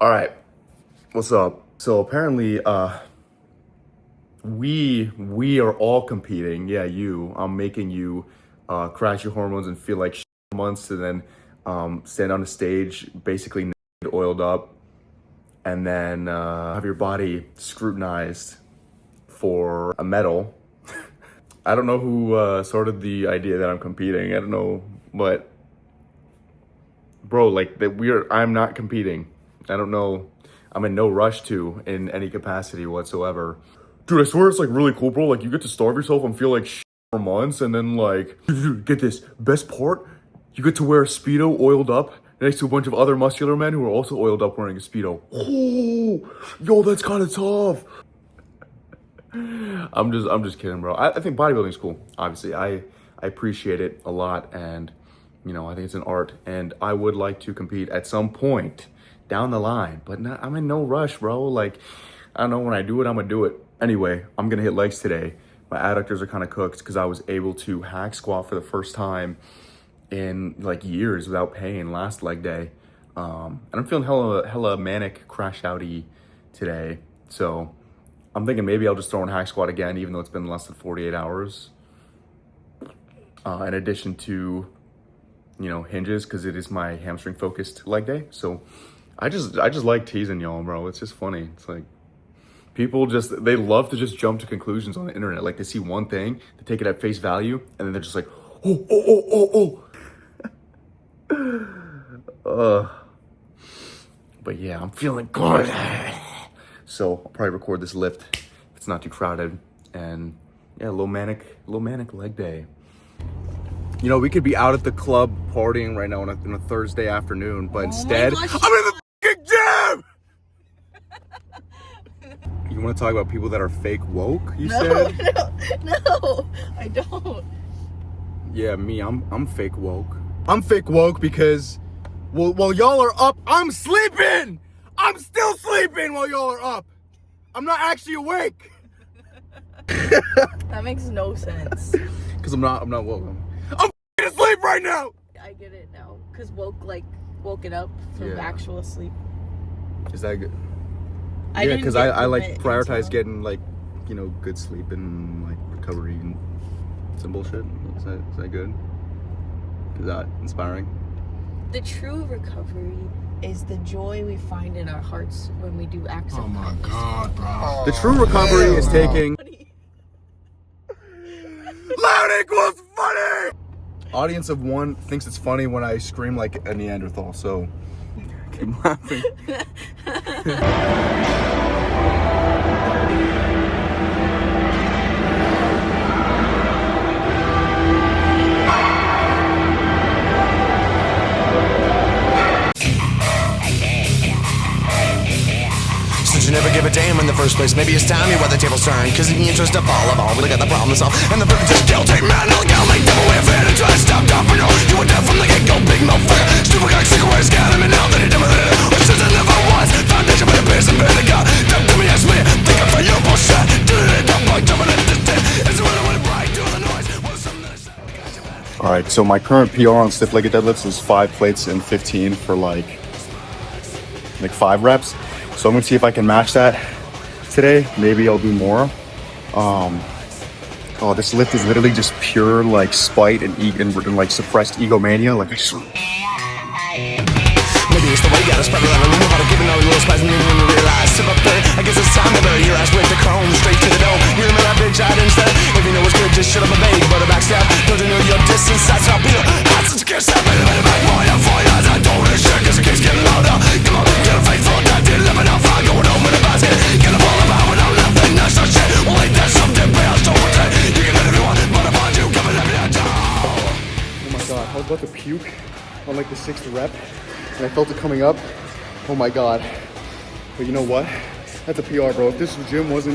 All right, what's up? So apparently, we are all competing. Yeah, I'm making you crash your hormones and feel like shit for months, and then stand on a stage, basically naked, oiled up, and then have your body scrutinized for a medal. I don't know who started the idea that I'm competing. I don't know, but bro, like I'm not competing. I don't know. I'm in no rush to in any capacity whatsoever. Dude, I swear it's like really cool, bro. Like you get to starve yourself and feel like shit for months, and then like, dude, get this. Best part, you get to wear a Speedo oiled up next to a bunch of other muscular men who are also oiled up wearing a Speedo. Oh, yo, that's kind of tough. I'm just kidding, bro. I think bodybuilding is cool. Obviously, I appreciate it a lot, and you know, I think it's an art, and I would like to compete at some point down the line, but I'm in no rush, bro. Like, I don't know, when I do it, I'm gonna do it. Anyway, I'm gonna hit legs today. My adductors are kind of cooked because I was able to hack squat for the first time in like years without pain last leg day. And I'm feeling hella manic, crash outy today. So I'm thinking maybe I'll just throw in hack squat again, even though it's been less than 48 hours. In addition to, you know, hinges, because it is my hamstring focused leg day. So I just like teasing y'all, bro. It's just funny. It's like people they love to just jump to conclusions on the internet. Like they see one thing, they take it at face value, and then they're just like, but yeah, I'm feeling good. So I'll probably record this lift if it's not too crowded. And yeah, low manic leg day. You know, we could be out at the club partying right now on a Thursday afternoon, but instead, I'm in the fucking gym! You want to talk about people that are fake woke, you said? No, I don't. Yeah, me, I'm fake woke. I'm fake woke because while y'all are up, I'm sleeping! I'm still sleeping while y'all are up! I'm not actually awake! That makes no sense. Because I'm not woke. I'm asleep right now! I get it now. Because woke it up from actual sleep. Is that good? Yeah, because I like prioritize getting like, you know, good sleep and like recovery and some bullshit. Is that good? Is that inspiring? The true recovery is the joy we find in our hearts when we do acts of kindness. Oh my God, bro. The true recovery is taking... Loud equals funny! Audience of one thinks it's funny when I scream like a Neanderthal, so keep laughing. You never give a damn in the first place. Maybe it's time you weather the tables turn. Cause in the interest of all, we look at the problem solved. And the privilege is guilty, man. I'll go like devil way of it. And try to stop for no. You were dead from the get go, big motherfucker. Stupid cock, sick away, scan him. And now that he done with it, which since I never was. Foundation for the piss and bear the God. Don't come and ask me. Think I'm for your bullshit. Do it, don't bug, jumping at this thing. It's when I want to break, do the noise. Alright, so my current PR on stiff-legged deadlifts is 5 plates and 15 for like 5 reps. So I'm gonna see if I can match that today. Maybe I'll do more. Oh, this lift is literally just pure like spite and like suppressed egomania. Like I just... Maybe it's the way you gotta spread around the room. How to give it all your little spice and you when you realize. Sip up there, I guess it's time to bury your ass with the chrome straight to the dome. You remember that bitch I didn't say. If you know what's good, just shut up and beg. But a backstab, don't you know your distance? That's how Peter. That's such a kiss. I'm in the back for you, I don't want to share cause it keeps getting louder. Come on, get a fake for that. Did live enough, I'm going home in a basket. Get a ball about without nothing, that's no shit. Well, ain't that something, but I don't want that. You can let it if you want, but I find you coming at me down. Oh my god, I was about to puke on like the 6th rep. And I felt it coming up. Oh my god. But you know what? That's a PR, bro. If this gym was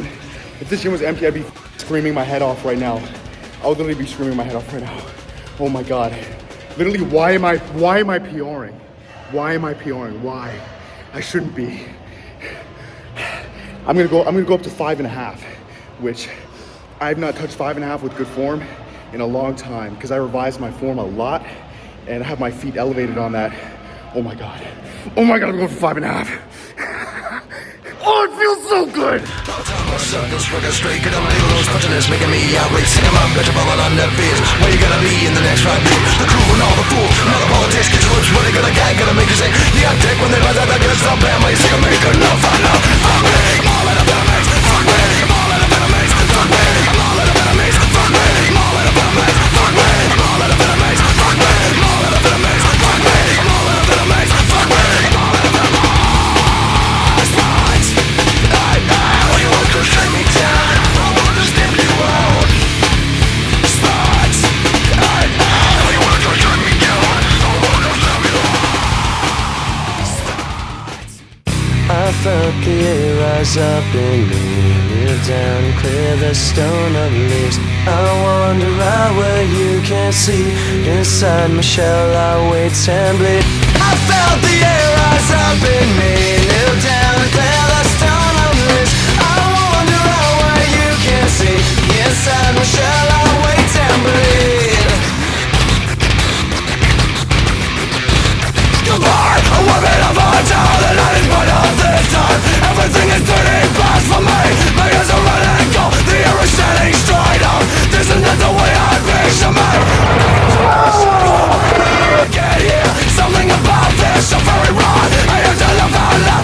empty, I'd be screaming my head off right now. I would literally be screaming my head off right now. Oh my god. Literally, why am I PRing? Why am I PRing? Why? I shouldn't be. I'm gonna go up to 5.5, which I have not touched 5.5 with good form in a long time because I revised my form a lot and I have my feet elevated on that. Oh my god. Oh my God, I'm going for 5.5. Oh, it feels so good. Circles, working straight, get them labels, punching this, making me outrage. Sing them up, bitch, I'm falling on their feet. Where you gonna be in the next round? The crew and all the fools, all the politics, get your lips, what they gonna gag, gonna make you say, yeah, dick, when they buzz out, that good stuff, bam, when you say, I'm making enough, I know. Fuck me, I'm all in a better mix. Fuck me, I'm all in a better mix. Fuck me, I'm all in a better mix. Fuck me, I'm all in a better mix. Fuck me, I'm all in a better mix. Fuck me, I'm all in a better mix. Fuck me, I'm all in a better mix. Fuck me, I'm all in a better mix. You want to shake me down, I want to stamp you out. Spots, you want to shake me down, I want to stamp you out. I felt the air rise up in me, kneel down and clear the stone of leaves. I wander out where you can't see, inside my shell I wait and bleed. I felt the air rise up in me, kneel down and clear the stone of leaves. See, inside my shell I wait and bleed. Goodbye, a weapon of our town, and I didn't put up this time. Everything is turning fast for me. My ears are running cold, the air is standing straight up. This is not the way I picture me. Get here, something about this so very wrong. I have to live out loud.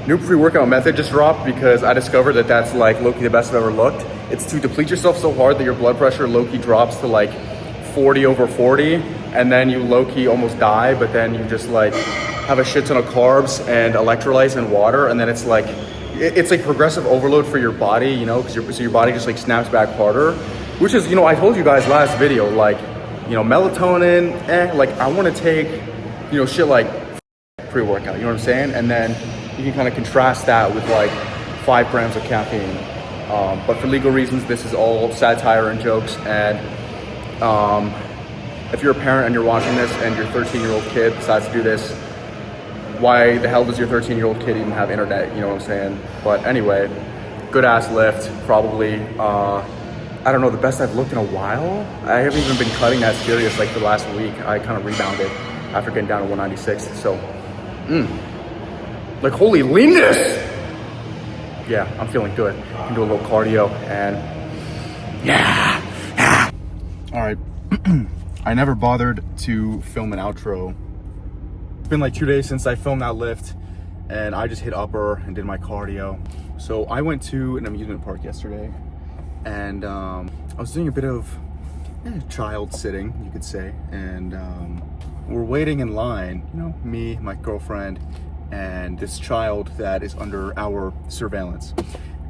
new pre-workout method just dropped because I discovered that that's like low-key the best I've ever looked. It's to deplete yourself so hard that your blood pressure low-key drops to like 40/40, and then you low-key almost die, but then you just like have a shit ton of carbs and electrolytes and water, and then it's like progressive overload for your body, you know, because your body just like snaps back harder, which is, you know, I told you guys last video, like, you know, melatonin, like I want to take, you know, shit like pre-workout, you know what I'm saying? And then you can kind of contrast that with like 5 grams of caffeine. But for legal reasons, this is all satire and jokes. And if you're a parent and you're watching this and your 13-year-old kid decides to do this, why the hell does your 13-year-old kid even have internet? You know what I'm saying? But anyway, good ass lift. Probably, I don't know, the best I've looked in a while. I haven't even been cutting that serious like the last week. I kind of rebounded after getting down to 196. So, like holy leanness. Yeah, I'm feeling good. I can do a little cardio and yeah. All right. I never bothered to film an outro. It's been like 2 days since I filmed that lift, and I just hit upper and did my cardio. So I went to an amusement park yesterday, and I was doing a bit of child sitting, you could say, and we're waiting in line, you know, me, my girlfriend, and this child that is under our surveillance.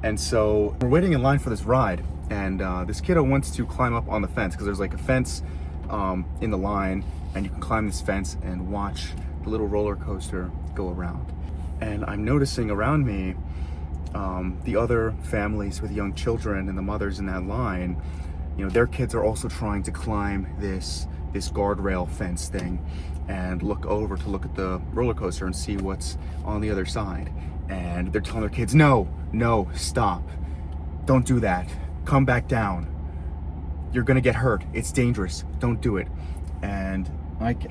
And so we're waiting in line for this ride, and this kiddo wants to climb up on the fence, because there's like a fence in the line, and you can climb this fence and watch the little roller coaster go around. And I'm noticing around me the other families with young children and the mothers in that line, you know, their kids are also trying to climb this guardrail fence thing and look over to look at the roller coaster and see what's on the other side. And they're telling their kids, no, stop, don't do that, come back down, you're gonna get hurt, it's dangerous, don't do it. And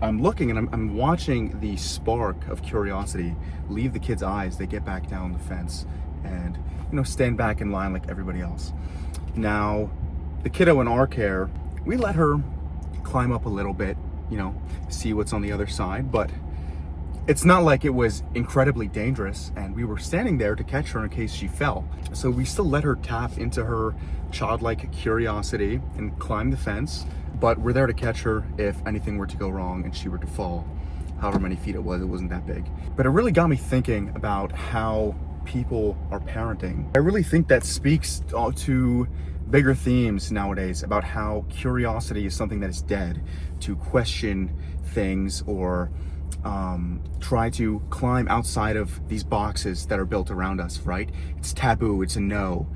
I'm looking and I'm watching the spark of curiosity leave the kids' eyes. They get back down the fence and, you know, stand back in line like everybody else. Now, the kiddo in our care, we let her climb up a little bit, you know, see what's on the other side, but it's not like it was incredibly dangerous, and we were standing there to catch her in case she fell. So we still let her tap into her childlike curiosity and climb the fence, but we're there to catch her if anything were to go wrong and she were to fall. However many feet it wasn't that big. But it really got me thinking about how people are parenting. I really think that speaks to bigger themes nowadays about how curiosity is something that is dead. To question things or try to climb outside of these boxes that are built around us, right? It's taboo, it's a no.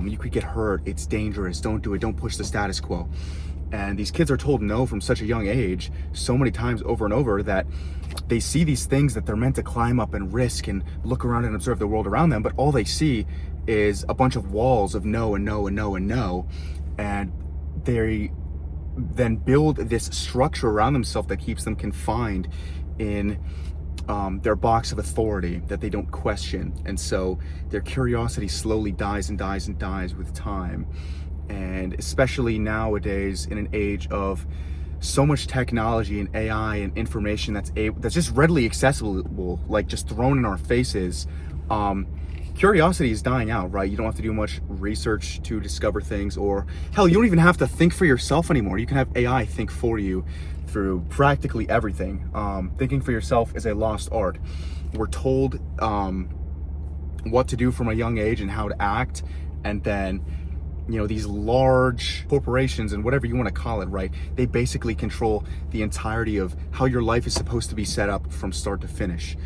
You could get hurt, it's dangerous, don't do it, don't push the status quo. And these kids are told no from such a young age so many times over and over that they see these things that they're meant to climb up and risk and look around and observe the world around them, but all they see is a bunch of walls of no and no and no and no. And they then build this structure around themselves that keeps them confined in their box of authority that they don't question. And so their curiosity slowly dies and dies and dies with time. And especially nowadays, in an age of so much technology and AI and information that's just readily accessible, like just thrown in our faces, curiosity is dying out, right? You don't have to do much research to discover things, or hell, you don't even have to think for yourself anymore. You can have AI think for you through practically everything. Thinking for yourself is a lost art. We're told what to do from a young age and how to act, and then, you know, these large corporations and whatever you want to call it, right? They basically control the entirety of how your life is supposed to be set up from start to finish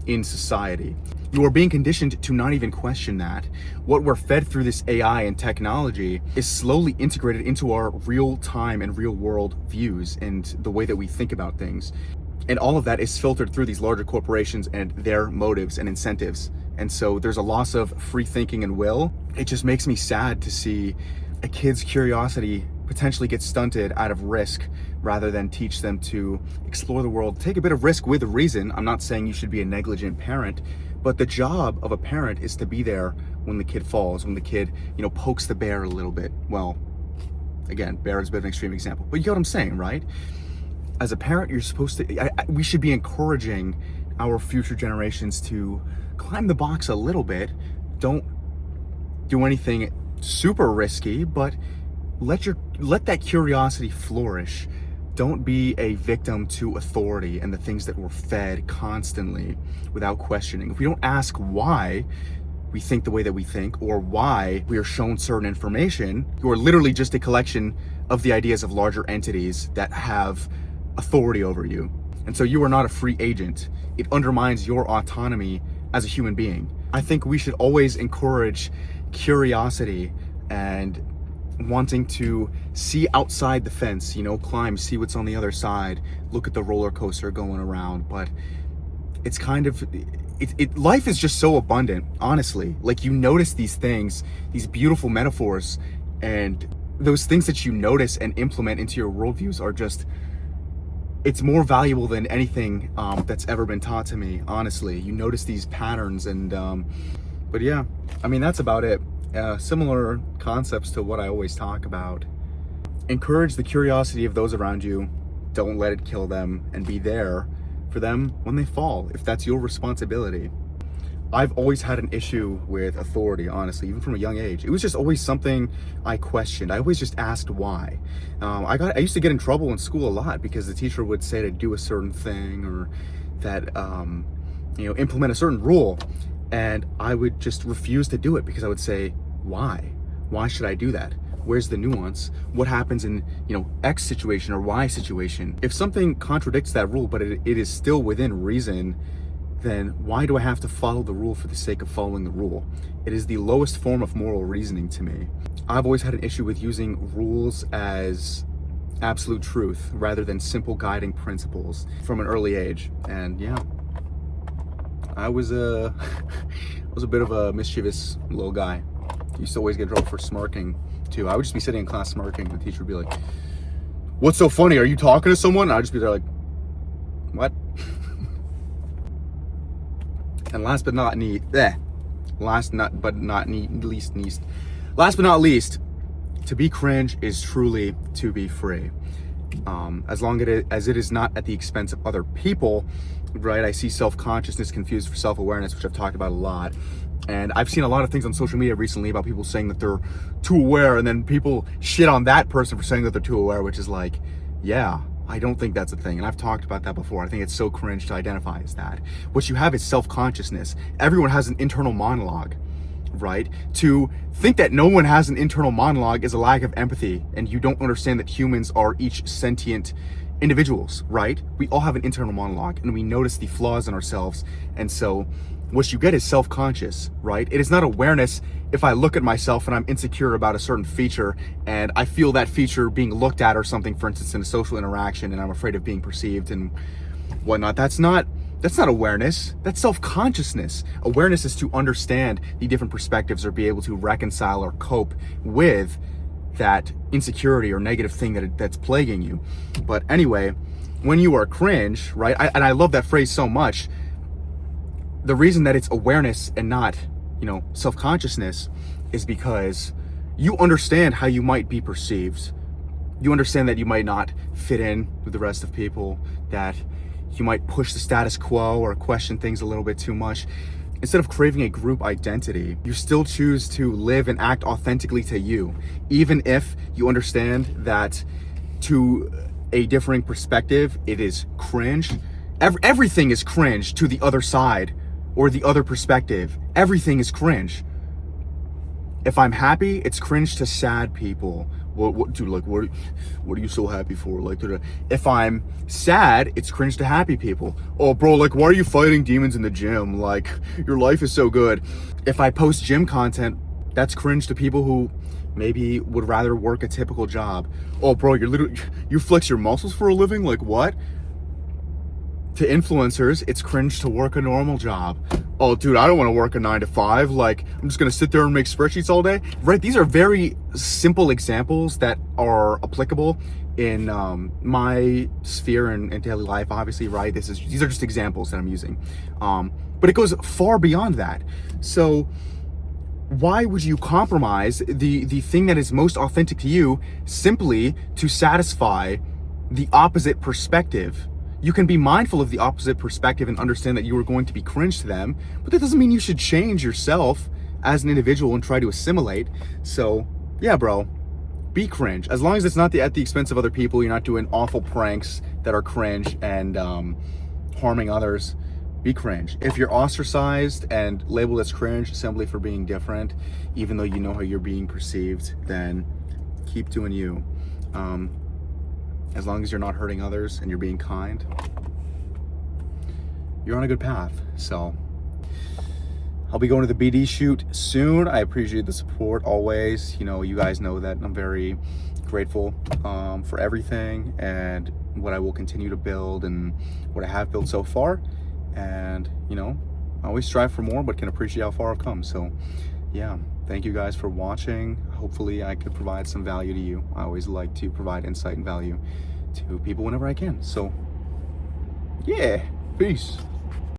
in society. You are being conditioned to not even question that. What we're fed through this AI and technology is slowly integrated into our real time and real world views and the way that we think about things. And all of that is filtered through these larger corporations and their motives and incentives. And so there's a loss of free thinking and will. It just makes me sad to see a kid's curiosity potentially get stunted out of risk rather than teach them to explore the world, take a bit of risk with a reason. I'm not saying you should be a negligent parent, but the job of a parent is to be there when the kid falls, when the kid, you know, pokes the bear a little bit. Well, again, bear is a bit of an extreme example, but you get what I'm saying, right? As a parent, you're supposed to, we should be encouraging our future generations to climb the box a little bit. Don't do anything super risky, but let that curiosity flourish. Don't be a victim to authority and the things that we're fed constantly without questioning. If we don't ask why we think the way that we think, or why we are shown certain information, you are literally just a collection of the ideas of larger entities that have authority over you. And so you are not a free agent. It undermines your autonomy as a human being. I think we should always encourage curiosity and wanting to see outside the fence, climb, see what's on the other side, look at the roller coaster going around. But it's kind of, life is just so abundant, honestly. Like, you notice these things, these beautiful metaphors, and those things that you notice and implement into your worldviews are just, it's more valuable than anything that's ever been taught to me, honestly. You notice these patterns, and but yeah, I mean, that's about it. Similar concepts to what I always talk about. Encourage the curiosity of those around you. Don't let it kill them, and be there for them when they fall, if that's your responsibility. I've always had an issue with authority, honestly, even from a young age. It was just always something I questioned. I always just asked why. I used to get in trouble in school a lot because the teacher would say to do a certain thing, or that implement a certain rule, and I would just refuse to do it because I would say, why? Why should I do that? Where's the nuance? What happens in, X situation or Y situation? If something contradicts that rule, but it is still within reason, then why do I have to follow the rule for the sake of following the rule? It is the lowest form of moral reasoning to me. I've always had an issue with using rules as absolute truth rather than simple guiding principles from an early age. And yeah, I was a bit of a mischievous little guy. Used to always get in trouble for smirking too. I would just be sitting in class smirking, and the teacher would be like, "What's so funny? Are you talking to someone?" And I'd just be there like, "What?" And last but not least, to be cringe is truly to be free. As long as it is not at the expense of other people, right? I see self-consciousness confused for self-awareness, which I've talked about a lot. And I've seen a lot of things on social media recently about people saying that they're too aware, and then people shit on that person for saying that they're too aware, which is like, yeah, I don't think that's a thing. And I've talked about that before. I think it's so cringe to identify as that. What you have is self-consciousness. Everyone has an internal monologue, right? To think that no one has an internal monologue is a lack of empathy, and you don't understand that humans are each sentient individuals, right? We all have an internal monologue, and we notice the flaws in ourselves. And so what you get is self-conscious, right? It is not awareness if I look at myself and I'm insecure about a certain feature and I feel that feature being looked at or something, for instance, in a social interaction, and I'm afraid of being perceived and whatnot. That's not awareness. That's self-consciousness. Awareness is to understand the different perspectives or be able to reconcile or cope with that insecurity or negative thing that's plaguing you. But anyway, when you are cringe, right? And I love that phrase so much. The reason that it's awareness and not, self-consciousness is because you understand how you might be perceived. You understand that you might not fit in with the rest of people, that you might push the status quo or question things a little bit too much. Instead of craving a group identity, you still choose to live and act authentically to you, even if you understand that to a differing perspective, it is cringe. Everything is cringe to the other side or the other perspective. Everything is cringe. If I'm happy, it's cringe to sad people. What are you so happy for? Like, if I'm sad, it's cringe to happy people. Oh, bro, like, why are you fighting demons in the gym? Like, your life is so good. If I post gym content, that's cringe to people who maybe would rather work a typical job. Oh, bro, you flex your muscles for a living? Like, what? To influencers, it's cringe to work a normal job. Oh, dude, I don't want to work a 9 to 5. Like, I'm just going to sit there and make spreadsheets all day. Right? These are very simple examples that are applicable in my sphere and daily life, obviously, right? These are just examples that I'm using. But it goes far beyond that. So why would you compromise the thing that is most authentic to you simply to satisfy the opposite perspective? You can be mindful of the opposite perspective and understand that you are going to be cringe to them, but that doesn't mean you should change yourself as an individual and try to assimilate. So yeah, bro, be cringe. As long as it's not at the expense of other people, you're not doing awful pranks that are cringe and harming others, be cringe. If you're ostracized and labeled as cringe simply for being different, even though you know how you're being perceived, then keep doing you. As long as you're not hurting others and you're being kind, you're on a good path. So I'll be going to the BD shoot soon. I appreciate the support always. You know, you guys know that I'm very grateful for everything and what I will continue to build and what I have built so far. And, you know, I always strive for more, but can appreciate how far I've come. So yeah, thank you guys for watching. Hopefully I could provide some value to you. I always like to provide insight and value to people whenever I can. So yeah, peace.